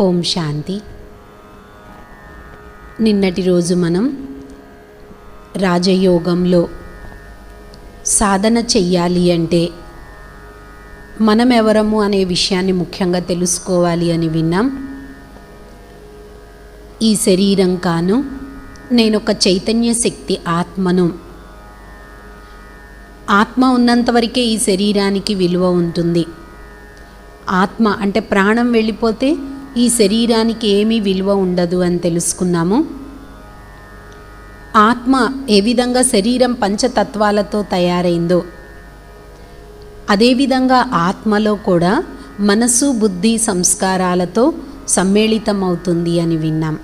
ఓం శాంతి. నిన్నటి రోజు మనం రాజయోగంలో సాధన చెయ్యాలి అంటే మనం ఎవరము అనే విషయాన్ని ముఖ్యంగా తెలుసుకోవాలి అని విన్నాం. ఈ శరీరం కాను, నేనొక చైతన్య శక్తి ఆత్మను. ఆత్మ ఉన్నంతవరకే ఈ శరీరానికి విలువ ఉంటుంది. ఆత్మ అంటే ప్రాణం వెళ్ళిపోతే ఈ శరీరానికి ఏమీ విలువ ఉండదు అని తెలుసుకున్నాము. ఆత్మ ఏ విధంగా శరీరం పంచతత్వాలతో తయారైందో అదేవిధంగా ఆత్మలో కూడా మనసు, బుద్ధి, సంస్కారాలతో సమ్మేళితమవుతుంది అని విన్నాం.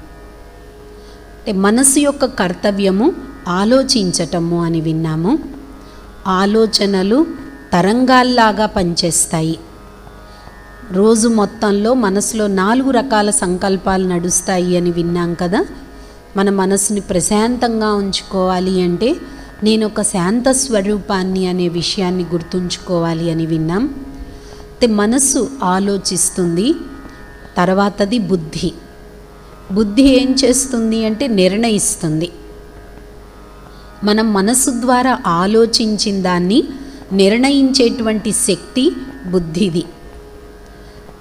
అంటే మనసు యొక్క కర్తవ్యము ఆలోచించటము అని విన్నాము. ఆలోచనలు తరంగాల్లాగా పనిచేస్తాయి. రోజు మొత్తంలో మనసులో 4 రకాల సంకల్పాలు నడుస్తాయి అని విన్నాం కదా. మన మనసుని ప్రశాంతంగా ఉంచుకోవాలి అంటే నేను ఒక శాంత స్వరూపాన్ని అనే విషయాన్ని గుర్తుంచుకోవాలి అని విన్నాం. అయితే మనస్సు ఆలోచిస్తుంది, తర్వాతది బుద్ధి. బుద్ధి ఏం చేస్తుంది అంటే నిర్ణయిస్తుంది. మనం మనస్సు ద్వారా ఆలోచించిన దాన్ని నిర్ణయించేటువంటి శక్తి బుద్ధిది.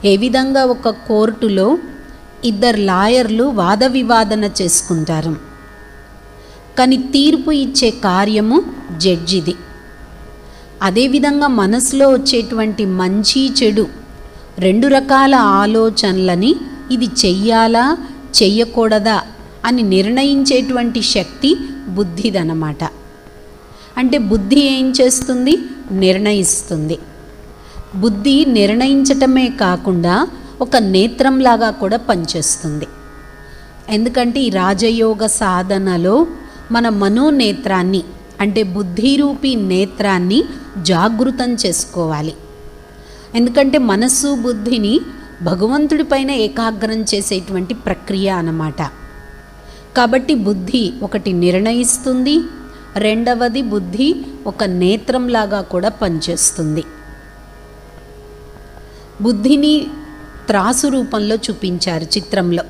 ఏ విధంగా ఒక కోర్టులో 2 లాయర్లు వాద వివాదన చేసుకుంటారు, కానీ తీర్పు ఇచ్చే కార్యము జడ్జిది. అదేవిధంగా మనసులో వచ్చేటువంటి మంచి చెడు 2 రకాల ఆలోచనలని ఇది చెయ్యాలా చెయ్యకూడదా అని నిర్ణయించేటువంటి శక్తి బుద్ధిదన్నమాట. అంటే బుద్ధి ఏం చేస్తుంది? నిర్ణయిస్తుంది. బుద్ధి నిర్ణయించటమే కాకుండా ఒక నేత్రంలాగా కూడా పనిచేస్తుంది. ఎందుకంటే ఈ రాజయోగ సాధనలో మన మనోనేత్రాన్ని అంటే బుద్ధిరూపీ నేత్రాన్ని జాగృతం చేసుకోవాలి. ఎందుకంటే మనస్సు, బుద్ధిని భగవంతుడి పైన ఏకాగ్రం చేసేటువంటి ప్రక్రియ అన్నమాట. కాబట్టి బుద్ధి ఒకటి నిర్ణయిస్తుంది, రెండవది బుద్ధి ఒక నేత్రంలాగా కూడా పనిచేస్తుంది. బుద్ధిని త్రాసు రూపంలో చూపించారు చిత్రంలో.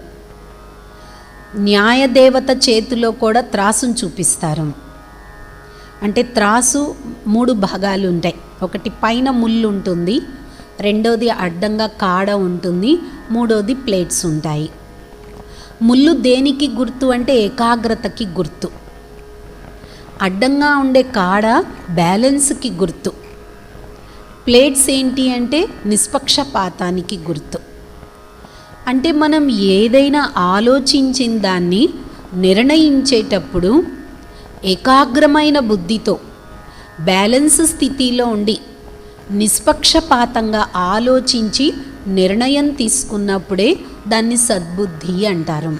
న్యాయదేవత చేతిలో కూడా త్రాసును చూపిస్తారు. అంటే త్రాసు 3 భాగాలు ఉంటాయి. ఒకటి పైన ముళ్ళు ఉంటుంది, రెండోది అడ్డంగా కాడ ఉంటుంది, మూడోది ప్లేట్స్ ఉంటాయి. ముళ్ళు దేనికి గుర్తు అంటే ఏకాగ్రతకి గుర్తు. అడ్డంగా ఉండే కాడ బ్యాలెన్స్కి గుర్తు. ప్లేట్స్ ఏంటి అంటే నిష్పక్షపాతానికి గుర్తు. అంటే మనం ఏదైనా ఆలోచించిన దాన్ని నిర్ణయించేటప్పుడు ఏకాగ్రమైన బుద్ధితో బ్యాలెన్స్ స్థితిలో ఉండి నిష్పక్షపాతంగా ఆలోచించి నిర్ణయం తీసుకున్నప్పుడే దాన్ని సద్బుద్ధి అంటారు.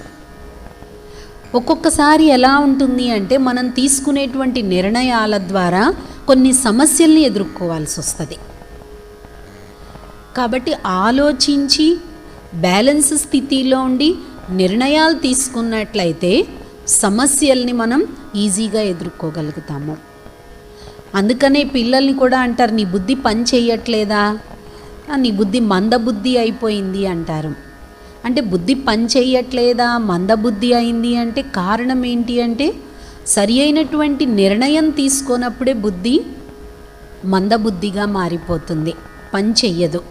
ఒక్కొక్కసారి ఎలా ఉంటుంది అంటే మనం తీసుకునేటువంటి నిర్ణయాల ద్వారా కొన్ని సమస్యల్ని ఎదుర్కోవాల్సి వస్తుంది. కాబట్టి ఆలోచించి బ్యాలెన్స్ స్థితిలో ఉండి నిర్ణయాలు తీసుకున్నట్లయితే సమస్యల్ని మనం ఈజీగా ఎదుర్కోగలుగుతాము. అందుకనే పిల్లల్ని కూడా అంటారు, నీ బుద్ధి పని చేయట్లేదా, నీ బుద్ధి మందబుద్ధి అయిపోయింది అంటారు. అంటే బుద్ధి పని చేయట్లేదా, మందబుద్ధి అయింది అంటే కారణం ఏంటి అంటే సరి అయినటువంటి నిర్ణయం తీసుకున్నప్పుడే బుద్ధి మందబుద్ధిగా మారిపోతుంది, పని చెయ్యదు.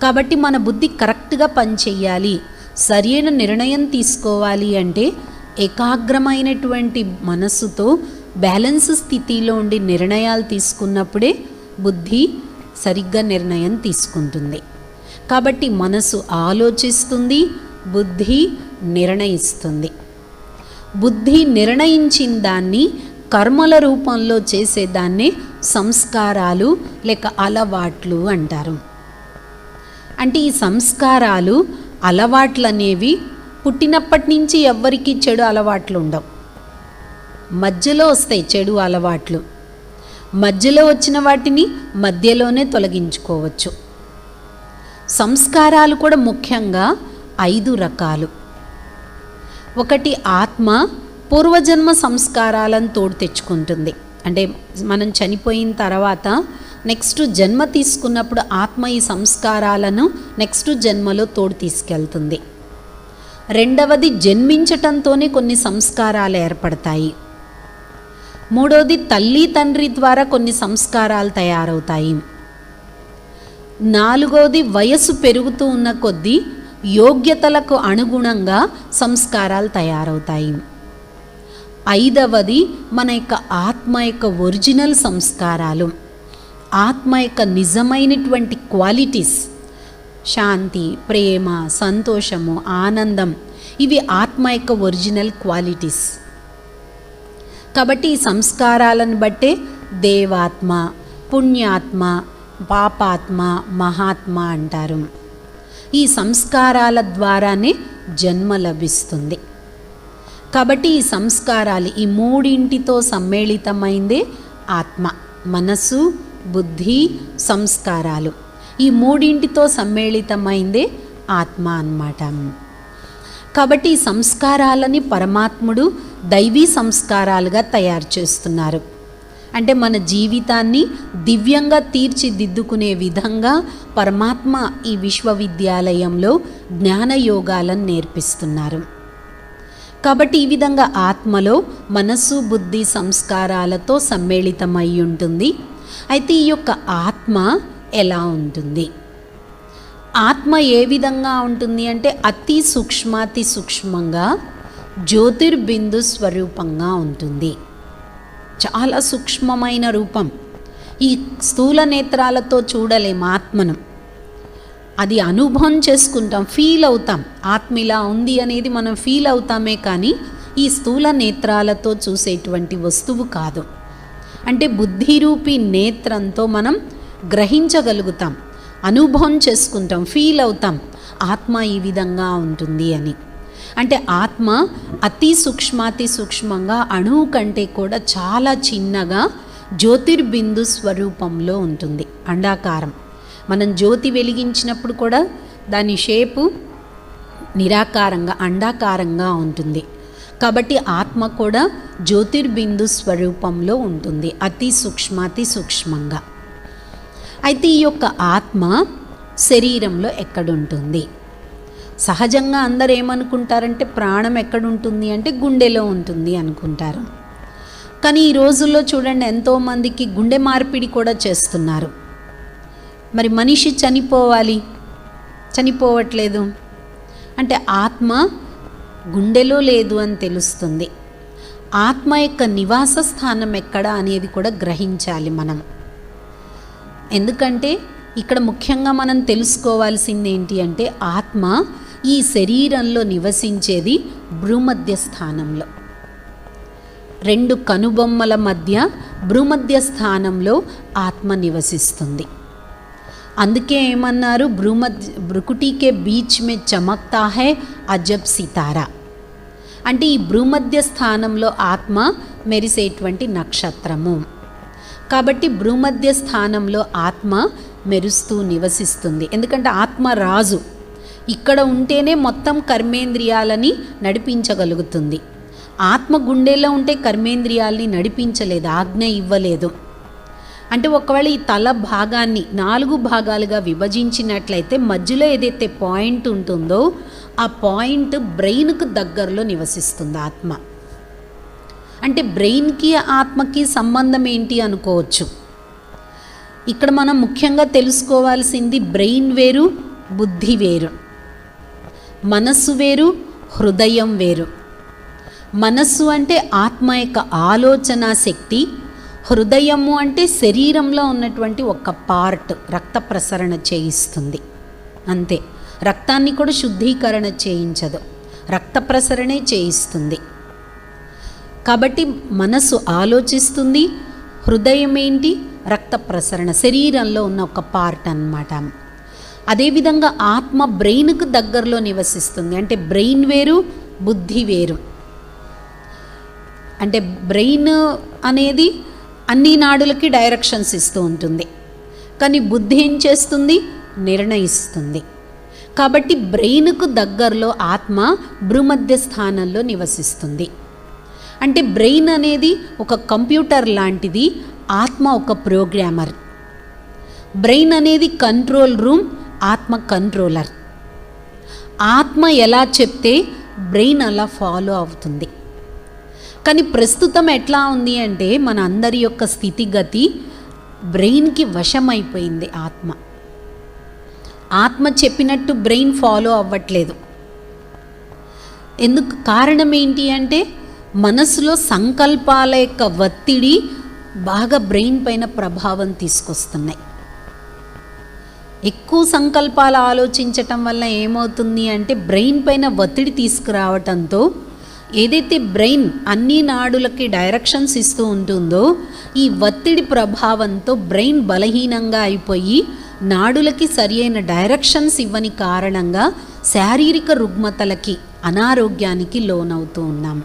కాబట్టి మన బుద్ధి కరెక్ట్గా పని చెయ్యాలి, సరి అయిన నిర్ణయం తీసుకోవాలి అంటే ఏకాగ్రమైనటువంటి మనస్సుతో బ్యాలెన్స్ స్థితిలో ఉండి నిర్ణయాలు తీసుకున్నప్పుడే బుద్ధి సరిగ్గా నిర్ణయం తీసుకుంటుంది. కాబట్టి మనసు ఆలోచిస్తుంది, బుద్ధి నిర్ణయిస్తుంది. బుద్ధి నిర్ణయించిన దాన్ని కర్మల రూపంలో చేసేదాన్నే సంస్కారాలు లేక అలవాట్లు అంటారు. అంటే ఈ సంస్కారాలు, అలవాట్లు అనేవి పుట్టినప్పటి నుంచి ఎవ్వరికీ చెడు అలవాట్లు ఉండవు. మధ్యలో వస్తాయి చెడు అలవాట్లు. మధ్యలో వచ్చిన వాటిని మధ్యలోనే తొలగించుకోవచ్చు. సంస్కారాలు కూడా ముఖ్యంగా 5 రకాలు. ఒకటి ఆత్మ పూర్వజన్మ సంస్కారాలను తోడు తెచ్చుకుంటుంది. అంటే మనం చనిపోయిన తర్వాత నెక్స్ట్ జన్మ తీసుకున్నప్పుడు ఆత్మ ఈ సంస్కారాలను నెక్స్ట్ జన్మలో తోడు తీసుకెళ్తుంది. రెండవది జన్మించటంతోనే కొన్ని సంస్కారాలు ఏర్పడతాయి. మూడవది తల్లి తండ్రి ద్వారా కొన్ని సంస్కారాలు తయారవుతాయి. నాలుగవది వయస్సు పెరుగుతూ ఉన్న కొద్దీ యోగ్యతలకు అనుగుణంగా సంస్కారాలు తయారవుతాయి. ఐదవది మన యొక్క ఆత్మ యొక్క ఒరిజినల్ సంస్కారాలు, ఆత్మ యొక్క నిజమైనటువంటి క్వాలిటీస్, శాంతి, ప్రేమ, సంతోషము, ఆనందం, ఇవి ఆత్మ యొక్క ఒరిజినల్ క్వాలిటీస్. కాబట్టి ఈ సంస్కారాలను బట్టే దేవాత్మ, పుణ్యాత్మ, పాపాత్మ, మహాత్మ అంటారు. ఈ సంస్కారాల ద్వారానే జన్మ లభిస్తుంది. కాబట్టి ఈ సంస్కారాలు, ఈ మూడింటితో సమ్మేళితమైందే ఆత్మ. మనసు, బుద్ధి, సంస్కారాలు, ఈ మూడింటితో సమ్మేళితమైందే ఆత్మ అన్నమాట. కాబట్టి ఈ సంస్కారాలని పరమాత్ముడు దైవీ సంస్కారాలుగా తయారు చేస్తున్నారు. అంటే మన జీవితాన్ని దివ్యంగా తీర్చిదిద్దుకునే విధంగా పరమాత్మ ఈ విశ్వవిద్యాలయంలో జ్ఞానయోగాలను నేర్పిస్తున్నారు. కాబట్టి ఈ విధంగా ఆత్మలో మనస్సు, బుద్ధి, సంస్కారాలతో సమ్మేళితమై ఉంటుంది. అయితే ఈ యొక్క ఆత్మ ఎలా ఉంటుంది? ఆత్మ ఏ విధంగా ఉంటుంది అంటే అతి సూక్ష్మాతి సూక్ష్మంగా జ్యోతిర్బిందు స్వరూపంగా ఉంటుంది. చాలా సూక్ష్మమైన రూపం. ఈ స్థూల నేత్రాలతో చూడలేం ఆత్మను. అది అనుభవం చేసుకుంటాం, ఫీల్ అవుతాం. ఆత్మ ఇలా ఉంది అనేది మనం ఫీల్ అవుతామే కానీ ఈ స్థూల నేత్రాలతో చూసేటువంటి వస్తువు కాదు. అంటే బుద్ధిరూపి నేత్రంతో మనం గ్రహించగలుగుతాం, అనుభవం చేసుకుంటాం, ఫీల్ అవుతాం ఆత్మ ఈ విధంగా ఉంటుంది అని. అంటే ఆత్మ అతి సూక్ష్మాతి సూక్ష్మంగా అణువు కంటే కూడా చాలా చిన్నగా జ్యోతిర్బిందు స్వరూపంలో ఉంటుంది. అండాకారం. మనం జ్యోతి వెలిగించినప్పుడు కూడా దాని షేపు నిరాకారంగా, అండాకారంగా ఉంటుంది. కాబట్టి ఆత్మ కూడా జ్యోతిర్బిందు స్వరూపంలో ఉంటుంది, అతి సూక్ష్మాతి సూక్ష్మంగా. అయితే ఈ యొక్క ఆత్మ శరీరంలో ఎక్కడుంటుంది? సహజంగా అందరు ఏమనుకుంటారంటే ప్రాణం ఎక్కడుంటుంది అంటే గుండెలో ఉంటుంది అనుకుంటారు. కానీ ఈ రోజుల్లో చూడండి, ఎంతోమందికి గుండె మార్పిడి కూడా చేస్తున్నారు. మరి మనిషి చనిపోవట్లేదు అంటే ఆత్మ గుండెలో లేదు అని తెలుస్తుంది. ఆత్మ యొక్క నివాస స్థానం ఎక్కడ అనేది కూడా గ్రహించాలి మనం. ఎందుకంటే ఇక్కడ ముఖ్యంగా మనం తెలుసుకోవాల్సింది ఏంటి అంటే ఆత్మ ఈ శరీరంలో నివసించేది భ్రూమధ్య స్థానంలో, రెండు కనుబొమ్మల మధ్య భ్రూమధ్య స్థానంలో ఆత్మ నివసిస్తుంది. అందుకే ఏమన్నారు, భ్రుకుటికే బీచ్ మే చమక్తా హై అజబ్ సితారా. అంటే ఈ భ్రూమధ్య స్థానంలో ఆత్మ మెరిసేటువంటి నక్షత్రము. కాబట్టి భ్రూమధ్య స్థానంలో ఆత్మ మెరుస్తూ నివసిస్తుంది. ఎందుకంటే ఆత్మ రాజు, ఇక్కడ ఉంటేనే మొత్తం కర్మేంద్రియాలని నడిపించగలుగుతుంది. ఆత్మ గుండెలో ఉంటే కర్మేంద్రియాలని నడిపించలేదు, ఆజ్ఞ ఇవ్వలేదు. అంటే ఒకవేళ ఈ తల భాగాన్ని 4 భాగాలుగా విభజించినట్లయితే మధ్యలో ఏదైతే పాయింట్ ఉంటుందో ఆ పాయింట్ బ్రెయిన్కు దగ్గరలో నివసిస్తుంది ఆత్మ. అంటే బ్రెయిన్కి ఆత్మకి సంబంధం ఏంటి అనుకోవచ్చు. ఇక్కడ మనం ముఖ్యంగా తెలుసుకోవాల్సింది బ్రెయిన్ వేరు, బుద్ధి వేరు, మనస్సు వేరు, హృదయం వేరు. మనస్సు అంటే ఆత్మ యొక్క ఆలోచన శక్తి, హృదయము అంటే శరీరంలో ఉన్నటువంటి ఒక పార్ట్, రక్త ప్రసరణ చేయిస్తుంది అంతే. రక్తాన్ని కూడా శుద్ధీకరణ చేయించదు, రక్త ప్రసరణే చేయిస్తుంది. కాబట్టి మనసు ఆలోచిస్తుంది, హృదయం ఏంటి, రక్త ప్రసరణ, శరీరంలో ఉన్న ఒక పార్ట్ అన్నమాట. అదేవిధంగా ఆత్మ బ్రెయిన్కు దగ్గరలో నివసిస్తుంది. అంటే బ్రెయిన్ వేరు, బుద్ధి వేరు. అంటే బ్రెయిన్ అనేది అన్ని నాడులకి డైరెక్షన్స్ ఇస్తూ ఉంటుంది, కానీ బుద్ధి ఏం చేస్తుంది, నిర్ణయిస్తుంది. కాబట్టి బ్రెయిన్కు దగ్గరలో ఆత్మ భ్రూమధ్య స్థానంలో నివసిస్తుంది. అంటే బ్రెయిన్ అనేది ఒక కంప్యూటర్ లాంటిది, ఆత్మ ఒక ప్రోగ్రామర్. బ్రెయిన్ అనేది కంట్రోల్ రూమ్, ఆత్మ కంట్రోలర్. ఆత్మ ఎలా చెప్తే బ్రెయిన్ అలా ఫాలో అవుతుంది. కానీ ప్రస్తుతం ఎట్లా ఉంది అంటే మన అందరి యొక్క స్థితిగతి బ్రెయిన్కి వశమైపోయింది. ఆత్మ చెప్పినట్టు బ్రెయిన్ ఫాలో అవ్వట్లేదు. ఎందుకు? కారణం ఏంటి అంటే మనసులో సంకల్పాల యొక్క ఒత్తిడి బాగా బ్రెయిన్ పైన ప్రభావం తీసుకొస్తున్నాయి. ఎక్కువ సంకల్పాలు ఆలోచించటం వల్ల ఏమవుతుంది అంటే బ్రెయిన్ పైన ఒత్తిడి తీసుకురావటంతో ఏదైతే బ్రెయిన్ అన్ని నాడులకి డైరెక్షన్స్ ఇస్తూ ఉంటుందో ఈ ఒత్తిడి ప్రభావంతో బ్రెయిన్ బలహీనంగా అయిపోయి నాడులకి సరి అయిన డైరెక్షన్స్ ఇవ్వని కారణంగా శారీరక రుగ్మతలకి, అనారోగ్యానికి లోనవుతూ ఉన్నాం.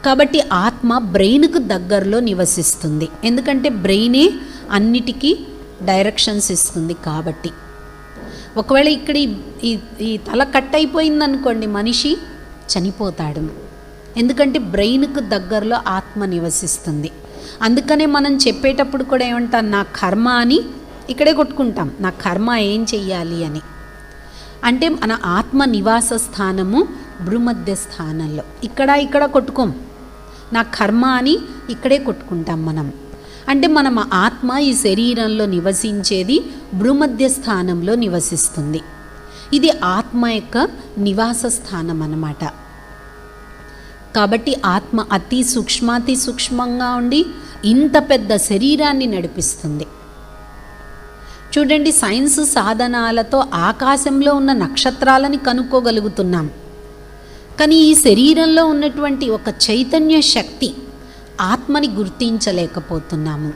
కాబట్టి ఆత్మ బ్రెయిన్కు దగ్గరలో నివసిస్తుంది. ఎందుకంటే బ్రెయినే అన్నిటికీ డైరెక్షన్స్ ఇస్తుంది. కాబట్టి ఒకవేళ ఇక్కడ ఈ తల కట్ అయిపోయిందనుకోండి, మనిషి చనిపోతాడు. ఎందుకంటే బ్రెయిన్కు దగ్గరలో ఆత్మ నివసిస్తుంది. అందుకనే మనం చెప్పేటప్పుడు కూడా ఏమంటాం, నా కర్మ అని ఇక్కడే కొట్టుకుంటాం. నా కర్మ ఏం చెయ్యాలి అని. అంటే మన ఆత్మ నివాస స్థానము భూమధ్య స్థానంలో. ఇక్కడ కొట్టుకోం. నా కర్మ అని ఇక్కడే కొట్టుకుంటాం మనం. అంటే మనం ఆత్మ ఈ శరీరంలో నివసించేది భూమధ్య స్థానంలో నివసిస్తుంది. ఇది ఆత్మ యొక్క నివాస స్థానం అన్నమాట. కాబట్టి ఆత్మ అతి సూక్ష్మంగా ఉండి ఇంత పెద్ద శరీరాన్ని నడిపిస్తుంది. చూడండి, సైన్స్ సాధనాలతో ఆకాశంలో ఉన్న నక్షత్రాలని కనుక్కోగలుగుతున్నాం. కానీ ఈ శరీరంలో ఉన్నటువంటి ఒక చైతన్య శక్తి ఆత్మని గుర్తించలేకపోతున్నాము.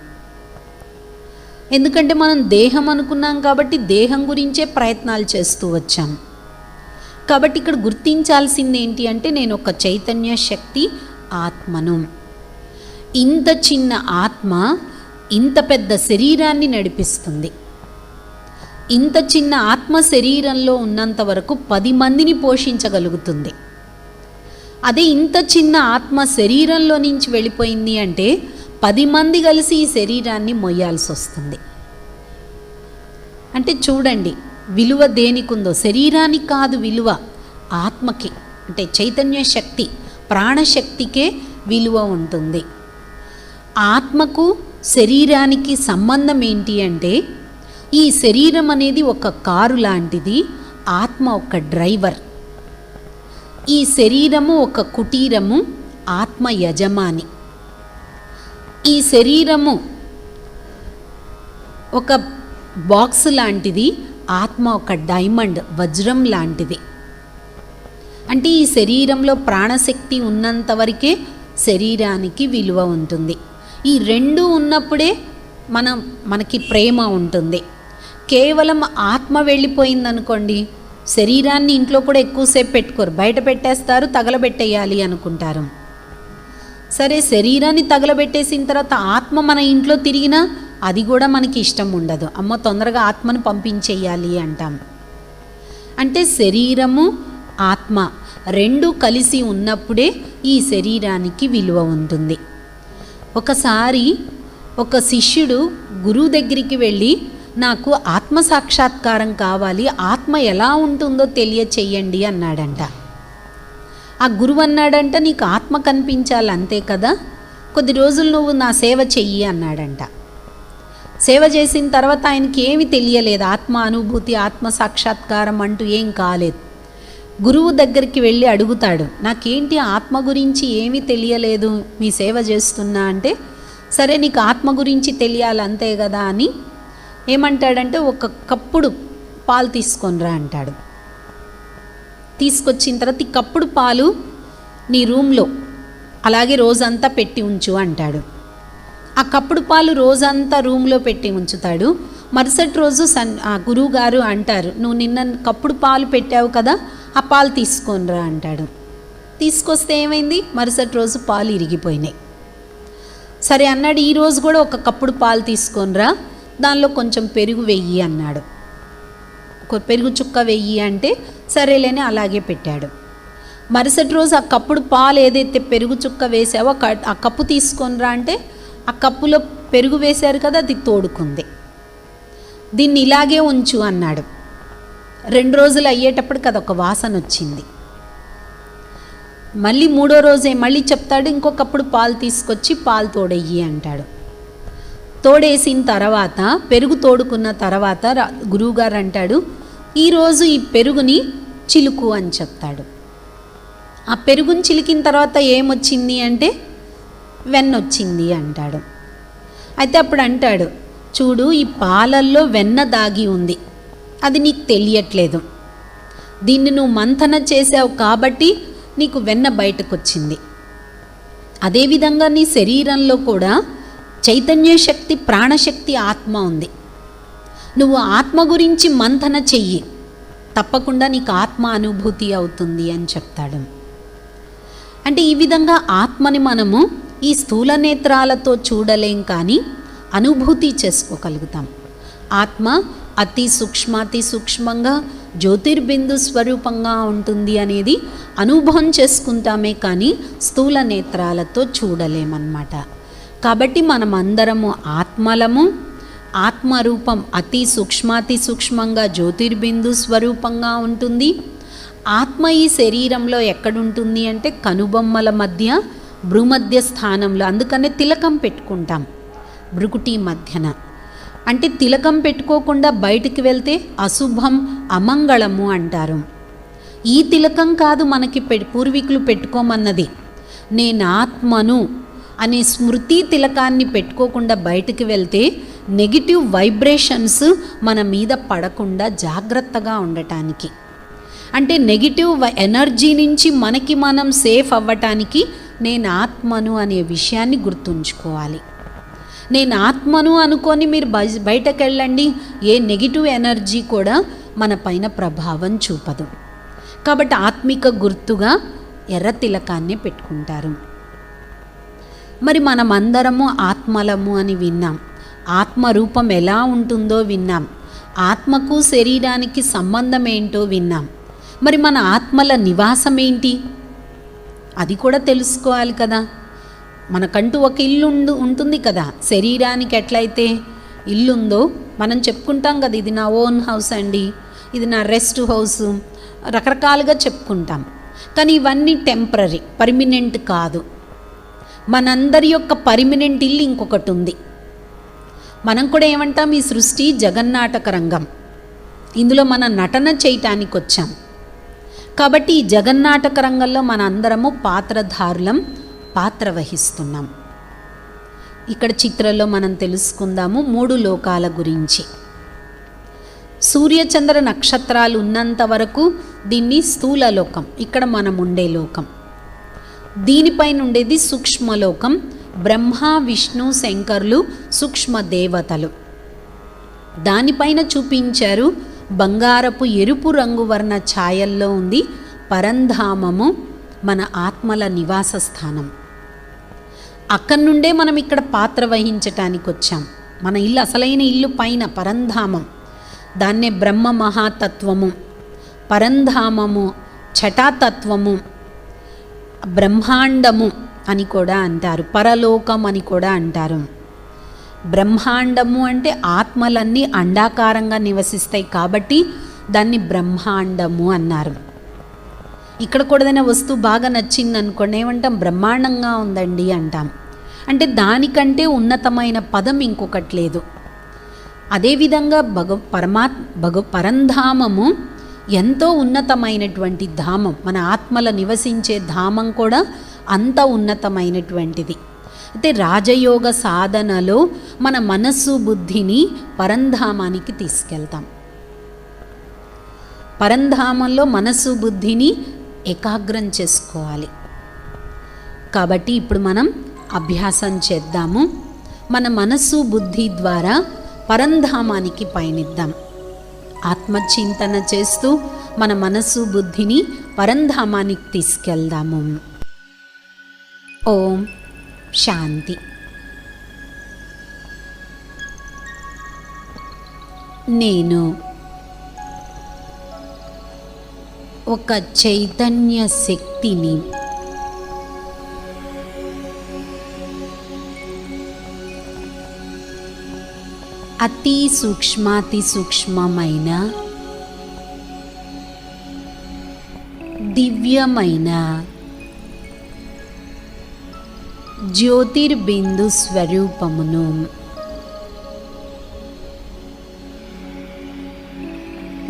ఎందుకంటే మనం దేహం అనుకున్నాం కాబట్టి దేహం గురించే ప్రయత్నాలు చేస్తూ వచ్చాం. కాబట్టి ఇక్కడ గుర్తించాల్సింది ఏంటి అంటే నేను ఒక చైతన్య శక్తి ఆత్మను. ఇంత చిన్న ఆత్మ ఇంత పెద్ద శరీరాన్ని నడిపిస్తుంది. ఇంత చిన్న ఆత్మ శరీరంలో ఉన్నంత వరకు 10 మందిని పోషించగలుగుతుంది. అదే ఇంత చిన్న ఆత్మ శరీరంలో నుంచి వెళ్ళిపోయింది అంటే 10 మంది కలిసి ఈ శరీరాన్ని మొయ్యాల్సి వస్తుంది. అంటే చూడండి విలువ దేనికి ఉందో. శరీరానికి కాదు విలువ, ఆత్మకి, అంటే చైతన్య శక్తి, ప్రాణశక్తికే విలువ ఉంటుంది. ఆత్మకు శరీరానికి సంబంధం ఏంటి అంటే ఈ శరీరం అనేది ఒక కారు లాంటిది, ఆత్మ ఒక డ్రైవర్. ఈ శరీరము ఒక కుటీరము, ఆత్మ యజమాని. ఈ శరీరము ఒక బాక్స్ లాంటిది, ఆత్మ ఒక డైమండ్, వజ్రం లాంటిది. అంటే ఈ శరీరంలో ప్రాణశక్తి ఉన్నంత వరకే శరీరానికి విలువ ఉంటుంది. ఈ రెండు ఉన్నప్పుడే మనకి ప్రేమ ఉంటుంది. కేవలం ఆత్మ వెళ్ళిపోయిందనుకోండి, శరీరాన్ని ఇంట్లో కూడా ఎక్కువసేపు పెట్టుకోరు, బయట పెట్టేస్తారు, తగలబెట్టేయాలి అనుకుంటారు. సరే, శరీరాన్ని తగలబెట్టేసిన తర్వాత ఆత్మ మన ఇంట్లో తిరిగినా అది కూడా మనకి ఇష్టం ఉండదు. అమ్మ తొందరగా ఆత్మను పంపించేయాలి అంటాం. అంటే శరీరము ఆత్మ రెండు కలిసి ఉన్నప్పుడే ఈ శరీరానికి విలువ ఉంటుంది. ఒకసారి ఒక శిష్యుడు గురువు దగ్గరికి వెళ్ళి నాకు ఆత్మ సాక్షాత్కారం కావాలి, ఆత్మ ఎలా ఉంటుందో తెలియచెయ్యండి అన్నాడంట. ఆ గురువు అన్నాడంట, నీకు ఆత్మ కనిపించాలి అంతే కదా, కొద్ది రోజులు నువ్వు నా సేవ చెయ్యి అన్నాడంట. సేవ చేసిన తర్వాత ఆయనకి ఏమి తెలియలేదు, ఆత్మ అనుభూతి, ఆత్మ సాక్షాత్కారం అంటూ ఏం కాలేదు. గురువు దగ్గరికి వెళ్ళి అడుగుతాడు, నాకేంటి ఆత్మ గురించి ఏమీ తెలియలేదు, మీ సేవ చేస్తున్నా అంటే, సరే నీకు ఆత్మ గురించి తెలియాలి అంతే కదా అని ఏమంటాడంటే, ఒక కప్పుడు పాలు తీసుకొనిరా అంటాడు. తీసుకొచ్చిన తర్వాత ఈ కప్పుడు పాలు నీ రూమ్లో అలాగే రోజంతా పెట్టి ఉంచు అంటాడు. ఆ కప్పుడు పాలు రోజంతా రూమ్లో పెట్టి ఉంచుతాడు. మరుసటి రోజు ఆ గురువు గారు అంటారు, నువ్వు నిన్న కప్పుడు పాలు పెట్టావు కదా, ఆ పాలు తీసుకొనిరా అంటాడు. తీసుకొస్తే ఏమైంది, మరుసటి రోజు పాలు ఇరిగిపోయినాయి. సరే అన్నాడు, ఈరోజు కూడా ఒక కప్పుడు పాలు తీసుకొనిరా, దానిలో కొంచెం పెరుగు వెయ్యి అన్నాడు. పెరుగు చుక్క వెయ్యి అంటే సరేలేని అలాగే పెట్టాడు. మరుసటి రోజు ఆ కప్పుడు పాలు ఏదైతే పెరుగు చుక్క వేసావో ఆ కప్పు తీసుకొనిరా అంటే ఆ కప్పులో పెరుగు వేశారు కదా, అది తోడుకుంది. దీన్ని ఇలాగే ఉంచు అన్నాడు. 2 రోజులు అయ్యేటప్పటికి అదొక వాసన వచ్చింది. మళ్ళీ మూడో రోజే మళ్ళీ చెప్తాడు, ఇంకొకప్పుడు పాలు తీసుకొచ్చి పాలు తోడెయ్యి అంటాడు. తోడేసిన తర్వాత పెరుగు తోడుకున్న తర్వాత గురువుగారు అంటాడు, ఈరోజు ఈ పెరుగుని చిలుకు అని చెప్తాడు. ఆ పెరుగుని చిలికిన తర్వాత ఏమొచ్చింది అంటే వెన్న వచ్చింది అంటాడు. అయితే అప్పుడు అంటాడు, చూడు ఈ పాలల్లో వెన్న దాగి ఉంది, అది నీకు తెలియట్లేదు, దీన్ని నువ్వు మంథన చేసావు కాబట్టి నీకు వెన్న బయటకు వచ్చింది. అదేవిధంగా నీ శరీరంలో కూడా చైతన్య శక్తి, ప్రాణశక్తి, ఆత్మ ఉంది. నువ్వు ఆత్మ గురించి మంథన చెయ్యి, తప్పకుండా నీకు ఆత్మ అనుభూతి అవుతుంది అని చెప్తాడు. అంటే ఈ విధంగా ఆత్మని మనము ఈ స్థూల నేత్రాలతో చూడలేం, కానీ అనుభూతి చేసుకోగలుగుతాం. ఆత్మ అతి సూక్ష్మంగా జ్యోతిర్బిందు స్వరూపంగా ఉంటుంది అనేది అనుభవం చేసుకుంటామే, కానీ స్థూల నేత్రాలతో చూడలేమన్నమాట. కాబట్టి మనం అందరము ఆత్మలము. ఆత్మరూపం అతి సూక్ష్మంగా జ్యోతిర్బిందు స్వరూపంగా ఉంటుంది. ఆత్మ ఈ శరీరంలో ఎక్కడుంటుంది అంటే కనుబొమ్మల మధ్య, భ్రూమధ్య స్థానంలో. అందుకనే తిలకం పెట్టుకుంటాం భ్రుకుటి మధ్యన. అంటే తిలకం పెట్టుకోకుండా బయటికి వెళ్తే అశుభం, అమంగళము అంటారు. ఈ తిలకం కాదు మనకి పూర్వీకులు పెట్టుకోమన్నది. నేను ఆత్మను అనే స్మృతి తిలకాన్ని పెట్టుకోకుండా బయటికి వెళ్తే నెగిటివ్ వైబ్రేషన్స్ మన మీద పడకుండా జాగ్రత్తగా ఉండటానికి, అంటే నెగిటివ్ ఎనర్జీ నుంచి మనకి మనం సేఫ్ అవ్వటానికి నేను ఆత్మను అనే విషయాన్ని గుర్తుంచుకోవాలి. నేను ఆత్మను అనుకొని మీరు బయటకు వెళ్ళండి, ఏ నెగిటివ్ ఎనర్జీ కూడా మన పైన ప్రభావం చూపదు. కాబట్టి ఆత్మిక గుర్తుగా ఎర్ర తిలకాన్ని పెట్టుకుంటారు. మరి మనమందరము ఆత్మలము అని విన్నాం, ఆత్మరూపం ఎలా ఉంటుందో విన్నాం, ఆత్మకు శరీరానికి సంబంధం ఏంటో విన్నాం. మరి మన ఆత్మల నివాసం ఏంటి అది కూడా తెలుసుకోవాలి కదా. మనకంటూ ఒక ఇల్లు ఉంటుంది కదా. శరీరానికి ఎట్లయితే ఇల్లుందో మనం చెప్పుకుంటాం కదా, ఇది నా ఓన్ హౌస్ అండి, ఇది నా రెస్ట్ హౌస్, రకరకాలుగా చెప్పుకుంటాం. కానీ ఇవన్నీ టెంపరరీ, పర్మినెంట్ కాదు. మనందరి యొక్క పర్మినెంట్ ఇల్లు ఇంకొకటి ఉంది. మనం కూడా ఏమంటాం, ఈ సృష్టి జగన్నాటక రంగం, ఇందులో మన నటన చేయటానికి వచ్చాం. కాబట్టి ఈ జగన్నాటక రంగంలో మన అందరము పాత్రధారులం, పాత్ర వహిస్తున్నాం. ఇక్కడ చిత్రంలో మనం తెలుసుకుందాము 3 లోకాల గురించి. సూర్యచంద్ర నక్షత్రాలు ఉన్నంత వరకు దీన్ని స్థూల లోకం, ఇక్కడ మనం ఉండే లోకం. దీనిపైన ఉండేది సూక్ష్మలోకం, బ్రహ్మ, విష్ణు, శంకర్లు సూక్ష్మ దేవతలు. దానిపైన చూపించారు బంగారపు ఎరుపు రంగు వర్ణ ఛాయల్లో ఉంది పరంధామము, మన ఆత్మల నివాస స్థానం. అక్కడి నుండే మనం ఇక్కడ పాత్ర వహించటానికి వచ్చాం. మన ఇల్లు, అసలైన ఇల్లు పైన పరంధామం, దాన్నే బ్రహ్మ మహాతత్వము, పరంధామము, ఛటాతత్వము, బ్రహ్మాండము అని కూడా అంటారు, పరలోకం అని కూడా అంటారు. బ్రహ్మాండము అంటే ఆత్మలన్నీ అండాకారంగా నివసిస్తాయి కాబట్టి దాన్ని బ్రహ్మాండము అన్నారు. ఇక్కడ కూడా ఏదైనా వస్తువు బాగా నచ్చింది అనుకోండి, ఏమంటాం, బ్రహ్మాండంగా ఉందండి అంటాం. అంటే దానికంటే ఉన్నతమైన పదం ఇంకొకటి లేదు. అదేవిధంగా పరంధామము ఎంతో ఉన్నతమైనటువంటి ధామం, మన ఆత్మల నివసించే ధామం కూడా అంత ఉన్నతమైనటువంటిది. అయితే రాజయోగ సాధనలో మన మనస్సు బుద్ధిని పరంధామానికి తీసుకెళ్తాం. పరంధామంలో మనస్సు బుద్ధిని ఏకాగ్రం చేసుకోవాలి. కాబట్టి ఇప్పుడు మనం అభ్యాసం చేద్దాము. మన మనస్సు బుద్ధి ద్వారా పరంధామానికి పయనిద్దాం. ఆత్మచింతన చేస్తూ మన మనస్సు బుద్ధిని పరంధామానికి తీసుకెళ్దాము. ఓం శాంతి. నేను ఒక చైతన్య శక్తిని. అతి సూక్ష్మాతి సూక్ష్మమైన దివ్యమైన జ్యోతిర్బిందు స్వరూపమును.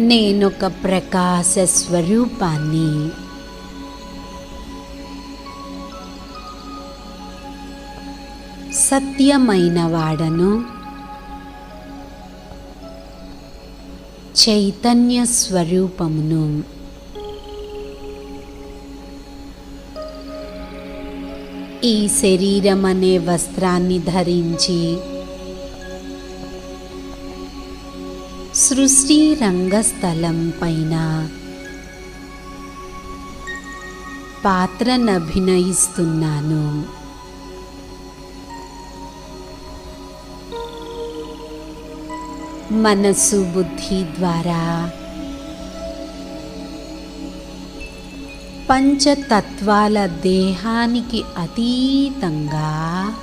నేనొక ప్రకాశ స్వరూపాన్ని. సత్యమైన వాడను. చైతన్య స్వరూపమును. ఈ శరీరం అనే వస్త్రాన్ని ధరించి సృష్టి రంగస్థలం పైన పాత్రను అభినయిస్తున్నాను. మనసు బుద్ధి ద్వారా పంచతత్వాల దేహానికి అతీతంగా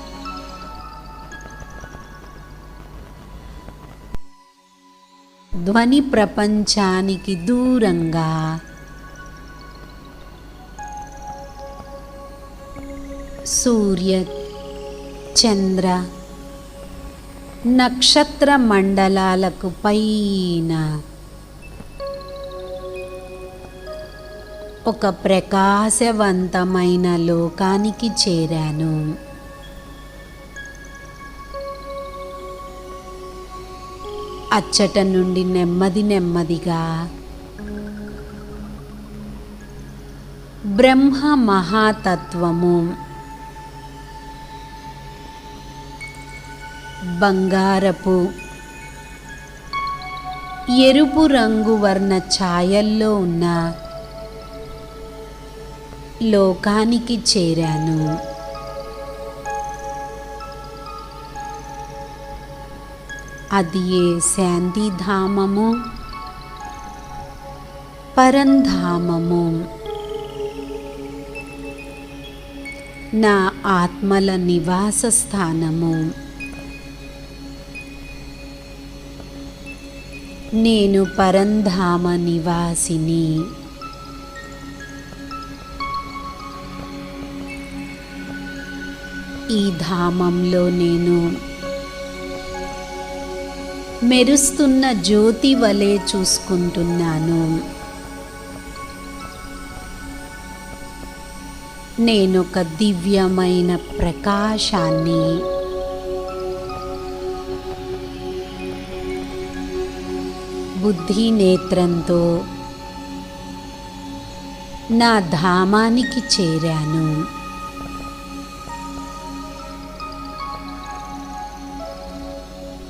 ధ్వని ప్రపంచానికి దూరంగా సూర్య చంద్ర నక్షత్ర మండలాలకు పైన ఒక ప్రకాశవంతమైన లోకానికి చేరాను. అచ్చట నుండి నెమ్మదిగా బ్రహ్మ మహాతత్వము బంగారపు ఎరుపు రంగు వర్ణ ఛాయల్లో ఉన్న లోకానికి చేరాను. అది ఏ శాంతిధామము, పరంధామము. నా ఆత్మల నివాస స్థానము. నేను పరంధామ నివాసిని. ఈ ధామంలో నేను మెరుస్తున్న జ్యోతి వలె చూసుకుంటున్నాను. నేనొక దివ్యమైన ప్రకాశాన్ని. బుద్ధి నేత్రంతో నా ధామానికి చేరాను.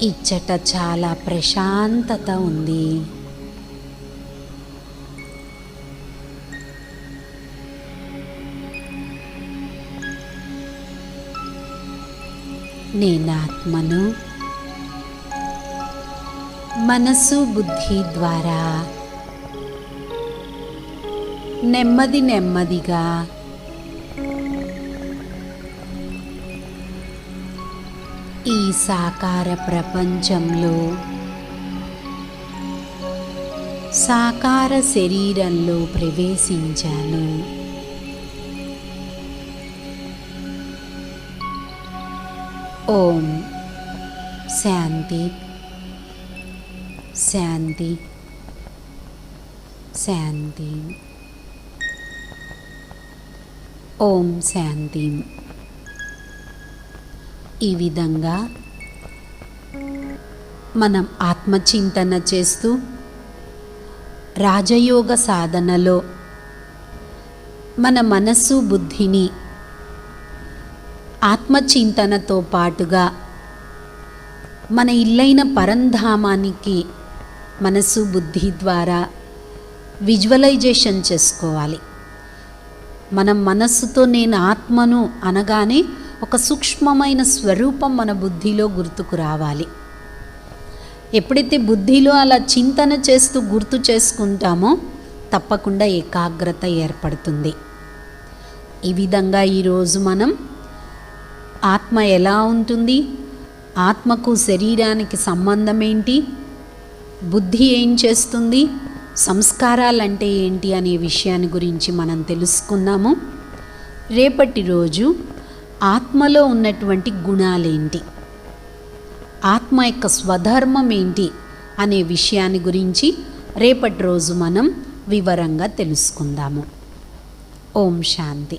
ఇచ్చట చాలా ప్రశాంతత ఉంది. నేనాత్మను మనసు బుద్ధి ద్వారా నెమ్మదిగా ఈ సాకార ప్రపంచంలో సాకార శరీరంలో ప్రవేశించాను. ఓం శాంతి శాంతి శాంతి. ఓం శాంతి. ఈ విధంగా మనం ఆత్మచింతన చేస్తూ రాజయోగ సాధనలో మన మనస్సు బుద్ధిని ఆత్మచింతనతో పాటుగా మన ఇల్లైన పరంధామానికి మనస్సు బుద్ధి ద్వారా విజువలైజేషన్ చేసుకోవాలి. మనం మనస్సుతో నేను ఆత్మను అనగానే ఒక సూక్ష్మమైన స్వరూపం మన బుద్ధిలో గుర్తుకు రావాలి. ఎప్పుడైతే బుద్ధిలో అలా చింతన చేస్తూ గుర్తు చేసుకుంటామో తప్పకుండా ఏకాగ్రత ఏర్పడుతుంది. ఈ విధంగా ఈరోజు మనం ఆత్మ ఎలా ఉంటుంది, ఆత్మకు శరీరానికి సంబంధం ఏంటి, బుద్ధి ఏం చేస్తుంది, సంస్కారాలంటే ఏంటి అనే విషయాన్ని గురించి మనం తెలుసుకున్నాము. రేపటి రోజు ఆత్మలో ఉన్నటువంటి గుణాలేంటి, ఆత్మ యొక్క స్వధర్మం ఏంటి అనే విషయాన్ని గురించి రేపటి రోజు మనం వివరంగా తెలుసుకుందాము. ఓం శాంతి.